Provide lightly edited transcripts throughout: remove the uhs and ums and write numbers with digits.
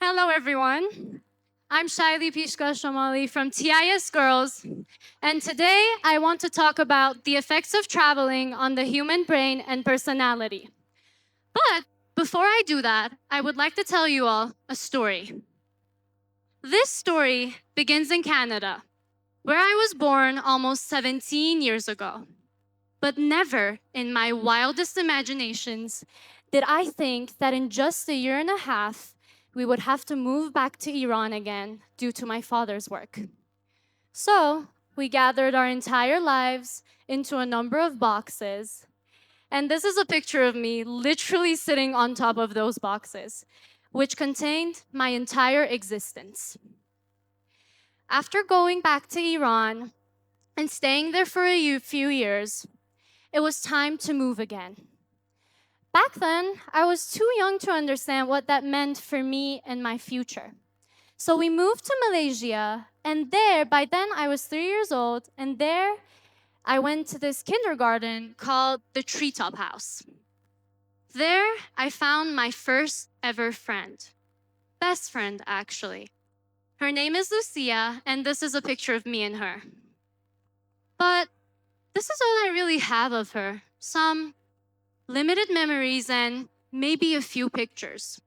Hello, everyone. I'm Shayli Pishgah Shomali from TIS Girls, and today I want to talk about the effects of traveling on the human brain and personality. But before I do that, I would like to tell you all a story. This story begins in Canada, where I was born almost 17 years ago. But never in my wildest imaginations did I think that in just a year and a half, we would have to move back to Iran again due to my father's work. So we gathered our entire lives into a number of boxes. And this is a picture of me literally sitting on top of those boxes, which contained my entire existence. After going back to Iran and staying there for a few years, it was time to move again. Back then, I was too young to understand what that meant for me and my future. So we moved to Malaysia, and there, by then I was 3 years old, and there I went to this kindergarten called the Treetop House. There, I found my first ever friend. Best friend, actually. Her name is Lucia, and this is a picture of me and her. But this is all I really have of her. Some limited memories and maybe a few pictures.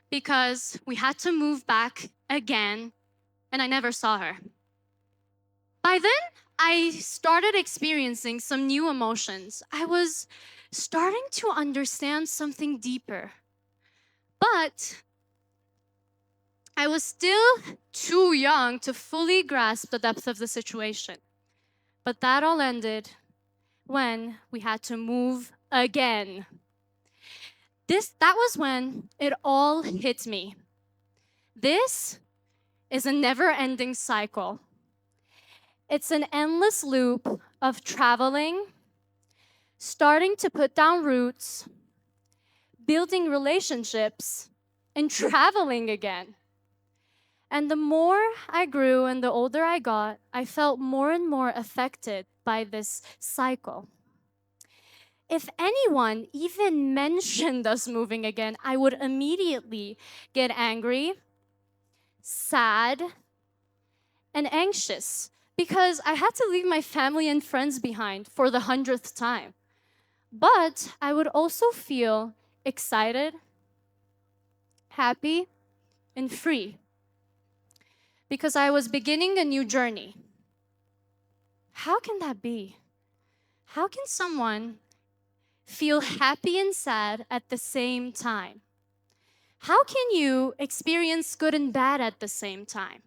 Because we had to move back again, and I never saw her. By then, I started experiencing some new emotions. I was starting to understand something deeper. But I was still too young to fully grasp the depth of the situation. But that all ended when we had to move again. That was when it all hit me. This is a never-ending cycle. It's an endless loop of traveling, starting to put down roots, building relationships, and traveling again. And the more I grew and the older I got, I felt more and more affected by this cycle. If anyone even mentioned us moving again, I would immediately get angry, sad, and anxious because I had to leave my family and friends behind for the 100th time. But I would also feel excited, happy, and free because I was beginning a new journey. How can that be? How can someone feel happy and sad at the same time? How can you experience good and bad at the same time?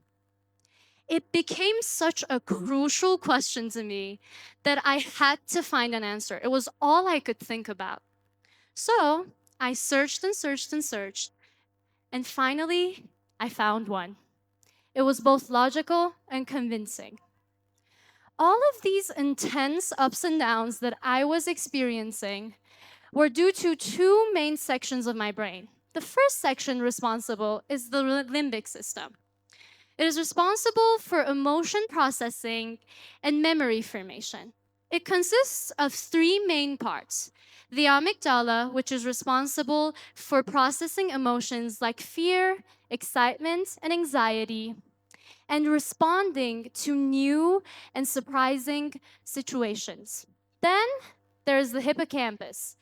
It became such a crucial question to me that I had to find an answer. It was all I could think about. So I searched and searched and searched, and finally I found one. It was both logical and convincing. All of these intense ups and downs that I was experiencing were due to two main sections of my brain. The first section responsible is the limbic system. It is responsible for emotion processing and memory formation. It consists of three main parts. The amygdala, which is responsible for processing emotions like fear, excitement, and anxiety, and responding to new and surprising situations. Then there's the hippocampus,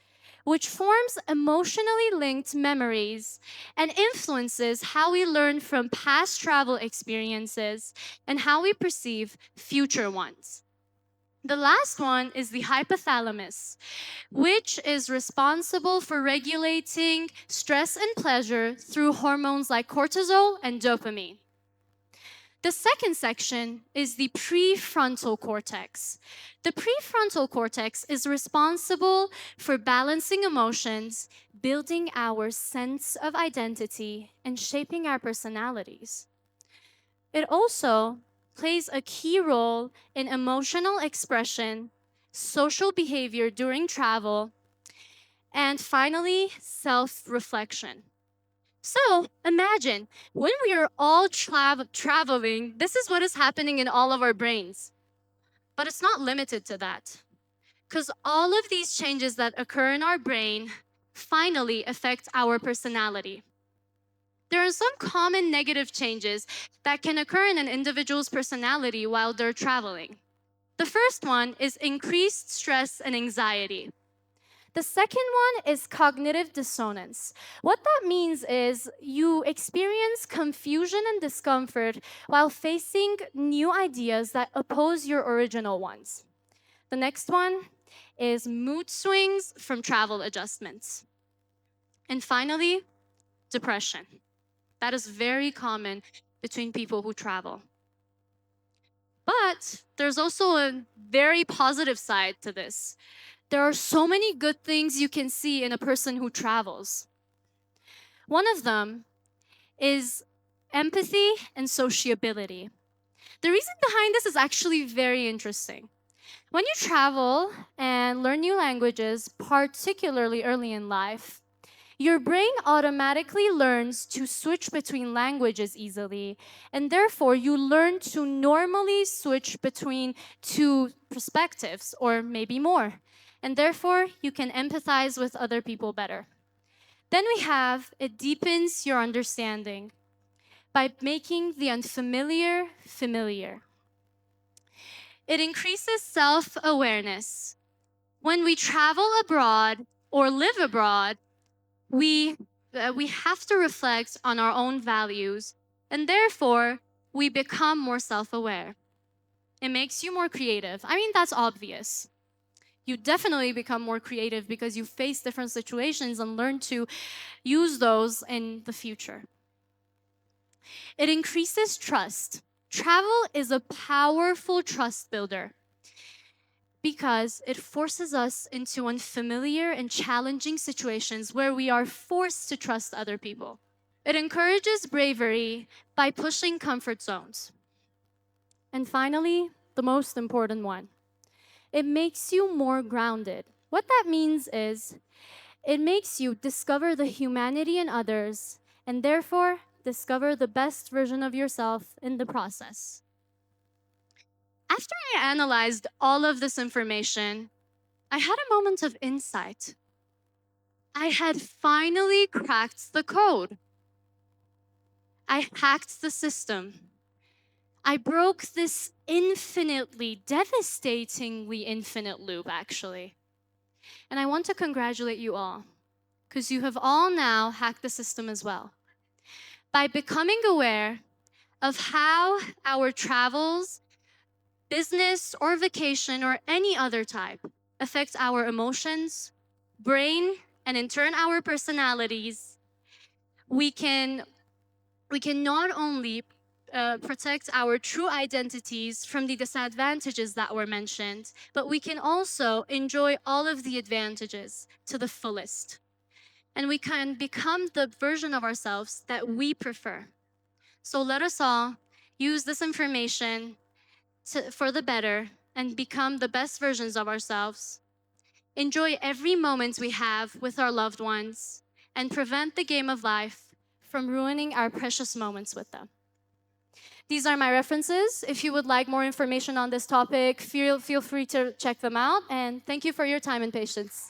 which forms emotionally linked memories and influences how we learn from past travel experiences and how we perceive future ones. The last one is the hypothalamus, which is responsible for regulating stress and pleasure through hormones like cortisol and dopamine. The second section is the prefrontal cortex. The prefrontal cortex is responsible for balancing emotions, building our sense of identity, and shaping our personalities. It also plays a key role in emotional expression, social behavior during travel, and finally, self-reflection. So imagine when we are all traveling, this is what is happening in all of our brains. But it's not limited to that, because all of these changes that occur in our brain finally affect our personality. There are some common negative changes that can occur in an individual's personality while they're traveling. The first one is increased stress and anxiety. The second one is cognitive dissonance. What that means is you experience confusion and discomfort while facing new ideas that oppose your original ones. The next one is mood swings from travel adjustments. And finally, depression. That is very common between people who travel. But there's also a very positive side to this. There are so many good things you can see in a person who travels. One of them is empathy and sociability. The reason behind this is actually very interesting. When you travel and learn new languages, particularly early in life, your brain automatically learns to switch between languages easily, and therefore you learn to normally switch between two perspectives, or maybe more. And therefore, you can empathize with other people better. Then we have, it deepens your understanding by making the unfamiliar familiar. It increases self-awareness. When we travel abroad or live abroad, we have to reflect on our own values, and therefore, we become more self-aware. It makes you more creative. I mean, that's obvious. You definitely become more creative because you face different situations and learn to use those in the future. It increases trust. Travel is a powerful trust builder because it forces us into unfamiliar and challenging situations where we are forced to trust other people. It encourages bravery by pushing comfort zones. And finally, the most important one, it makes you more grounded. What that means is it makes you discover the humanity in others and therefore discover the best version of yourself in the process. After I analyzed all of this information, I had a moment of insight. I had finally cracked the code. I hacked the system. I broke this infinitely, devastatingly infinite loop, actually. And I want to congratulate you all, because you have all now hacked the system as well. By becoming aware of how our travels, business or vacation or any other type affect our emotions, brain, and in turn our personalities, we can not only protect our true identities from the disadvantages that were mentioned, but we can also enjoy all of the advantages to the fullest. And we can become the version of ourselves that we prefer. So let us all use this information for the better and become the best versions of ourselves. Enjoy every moment we have with our loved ones and prevent the game of life from ruining our precious moments with them. These are my references. If you would like more information on this topic, feel free to check them out. And thank you for your time and patience.